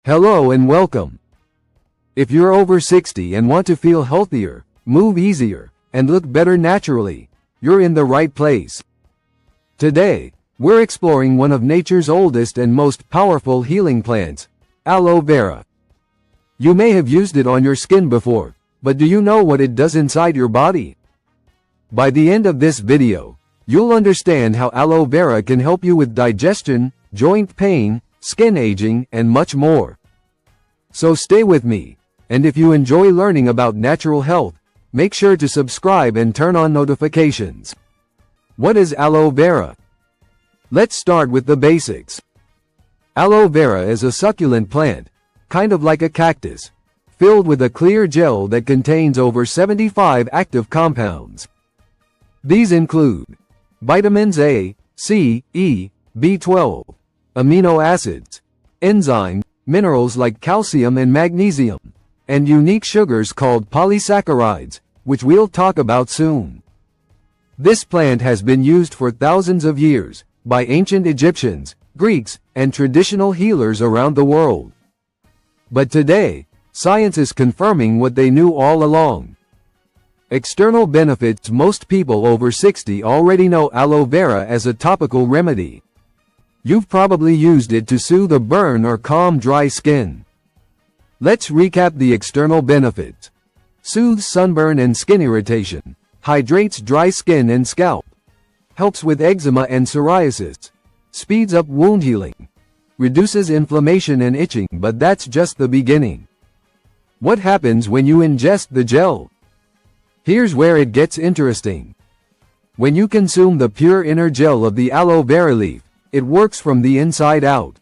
Hello and welcome. If you're over 60 and want to feel healthier, move easier, and look better naturally, you're in the right place. Today, we're exploring one of nature's oldest and most powerful healing plants, aloe vera. You may have used it on your skin before, but do you know what it does inside your body? By the end of this video, you'll understand how aloe vera can help you with digestion, joint pain, skin aging, and much more. So stay with me, and if you enjoy learning about natural health, make sure to subscribe and turn on notifications. What is aloe vera? Let's start with the basics. Aloe vera is a succulent plant, kind of like a cactus, filled with a clear gel that contains over 75 active compounds. These include vitamins A, C, E, B12, amino acids, enzymes, minerals like calcium and magnesium, and unique sugars called polysaccharides, which we'll talk about soon. This plant has been used for thousands of years by ancient Egyptians, Greeks, and traditional healers around the world. But today, science is confirming what they knew all along. External benefits. Most people over 60 already know aloe vera as a topical remedy. You've probably used it to soothe a burn or calm dry skin. Let's recap the external benefits. Soothes sunburn and skin irritation, hydrates dry skin and scalp, helps with eczema and psoriasis, speeds up wound healing, reduces inflammation and itching. But that's just the beginning. What happens when you ingest the gel? Here's where it gets interesting. When you consume the pure inner gel of the aloe vera leaf, it works from the inside out.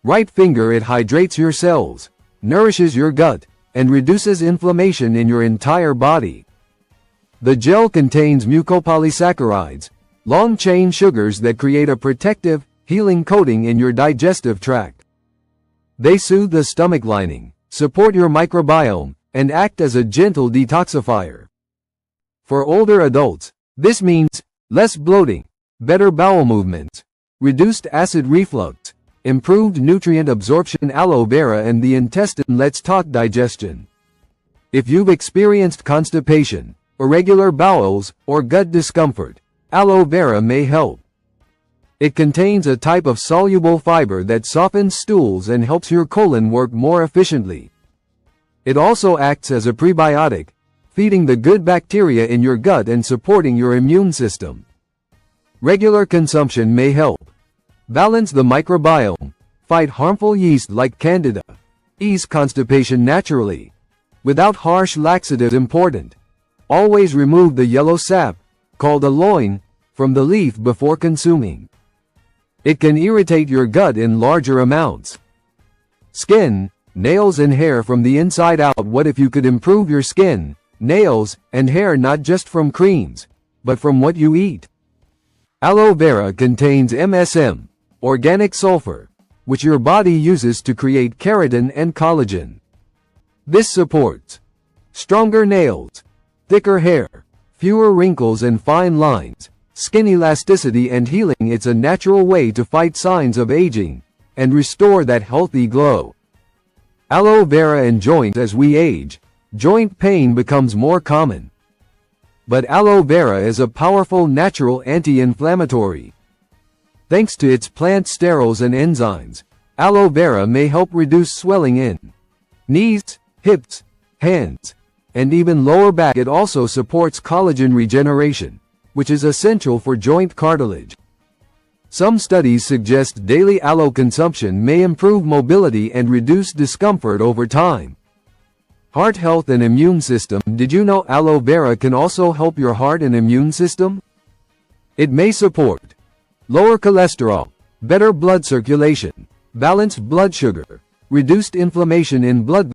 Right finger, it hydrates your cells, nourishes your gut, and reduces inflammation in your entire body. The gel contains mucopolysaccharides, long-chain sugars that create a protective, healing coating in your digestive tract. They soothe the stomach lining, support your microbiome, and act as a gentle detoxifier. For older adults, this means less bloating, better bowel movements, reduced acid reflux, improved nutrient absorption. Aloe vera and the intestine. Let's talk digestion. If you've experienced constipation, irregular bowels, or gut discomfort, aloe vera may help. It contains a type of soluble fiber that softens stools and helps your colon work more efficiently. It also acts as a prebiotic, feeding the good bacteria in your gut and supporting your immune system. Regular consumption may help balance the microbiome, fight harmful yeast like candida, ease constipation naturally, without harsh laxatives. Important. Always remove the yellow sap, called aloin, from the leaf before consuming. It can irritate your gut in larger amounts. Skin, nails and hair. From the inside out. What if you could improve your skin, nails, and hair not just from creams, but from what you eat? Aloe vera contains MSM, organic sulfur, which your body uses to create keratin and collagen. This supports stronger nails, thicker hair, fewer wrinkles and fine lines, skin elasticity and healing. It's a natural way to fight signs of aging and restore that healthy glow. Aloe vera and joints. As we age, joint pain becomes more common. But aloe vera is a powerful natural anti-inflammatory. Thanks to its plant sterols and enzymes, aloe vera may help reduce swelling in knees, hips, hands, and even lower back. It also supports collagen regeneration, which is essential for joint cartilage. Some studies suggest daily aloe consumption may improve mobility and reduce discomfort over time. Heart health and immune system. Did you know aloe vera can also help your heart and immune system? It may support lower cholesterol, better blood circulation, balanced blood sugar, reduced inflammation in blood